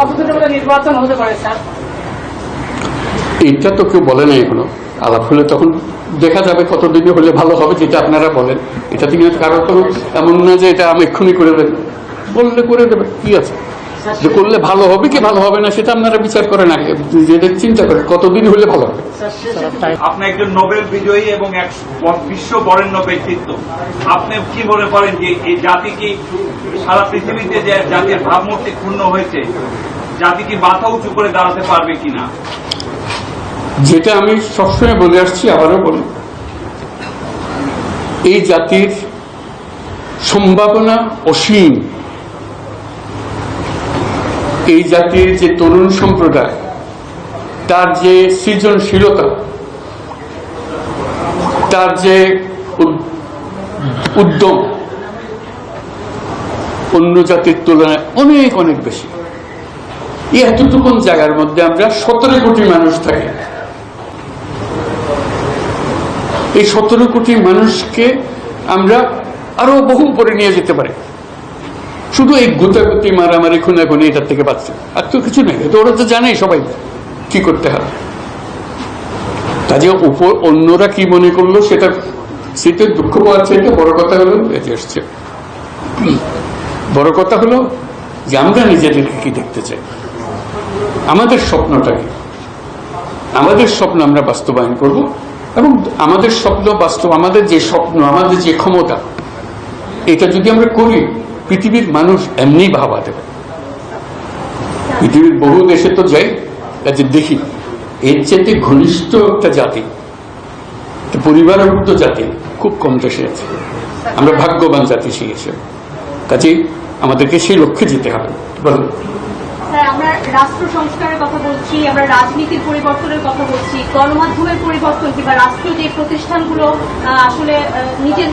কতদিনে নির্বাচন হতে পারে স্যার? এটা তো কেউ বলে না, এগুলো আলাপ হলে তখন দেখা যাবে কতদিনে হলে ভালো হবে, যেটা আপনারা বলেন। এটা থেকে কারো তো এমন না যে এটা আমি এক্ষুনি করে দেবেন, বললে করে দেবেন, কি আছে? যে করলে ভালো হবে কি ভালো হবে না সেটা আপনারা বিচার করেন, আগে যেটা চিন্তা করেন কতদিন হলে ভালো হবে। আপনি একজন নোবেল বিজয়ী এবং এক বিশ্ব বরেণ্য ব্যক্তিত্ব, আপনি কি মনে করেন যে এই জাতি কি সারা পৃথিবীতে যে জাতির ভাবমূর্তি ক্ষুণ্ণ হয়েছে, জাতি কি মাথা উঁচু করে দাঁড়াতে পারবে কিনা? যেটা আমি সবসময় বলে আসছি, আবারও বলি, এই জাতির সম্ভাবনা অসীম। এই জাতির যে তরুণ সম্প্রদায়, তার যে সৃজনশীলতা, তার যে উদ্যম অন্য জাতির তুলনায় অনেক অনেক বেশি। এই এতটুকুন জায়গার মধ্যে আমরা 17 কোটি মানুষ থাকি। এই 17 কোটি মানুষকে আমরা আরো বহু উপরে নিয়ে যেতে পারি, শুধু এই গুতাগুতি মারামারি খুনাখুনি এটার থেকে বাঁচছে, আর তো কিছু নেই। তো ওরা তো জানেই সবাই কি করতে হবে। কাজে উপর অন্যরা কি মনে করলো সেটা দুঃখ পাওয়ার চাইতে বড় কথা হলো বেঁচে আসছে। বড় কথা হলো যে আমরা নিজেদেরকে কি দেখতে চাই, আমাদের স্বপ্নটা কি, আমাদের স্বপ্ন আমরা বাস্তবায়ন করব। এবং আমাদের স্বপ্ন বাস্তব, আমাদের যে স্বপ্ন, আমাদের যে ক্ষমতা, এটা যদি আমরা করি, পৃথিবীর মানুষ এমনি ভাবা দেবে। পৃথিবীর বহু দেশে তো যাই, কাজে দেখি এর চাইতে ঘনিষ্ঠ একটা জাতি, পরিবারভুক্ত জাতি খুব কম দেশে আছে। আমরা ভাগ্যবান জাতি সেই হিসেবে। কাজেই আমাদেরকে সেই লক্ষ্যে যেতে হবে। বলুন স্যার, আমরা রাষ্ট্র সংস্কারের কথা বলছি, আমরা রাজনীতির পরিবর্তনের কথা বলছি, গণমাধ্যমের পরিবর্তন কিংবা রাষ্ট্র যে প্রতিষ্ঠানগুলো আসলে নিজের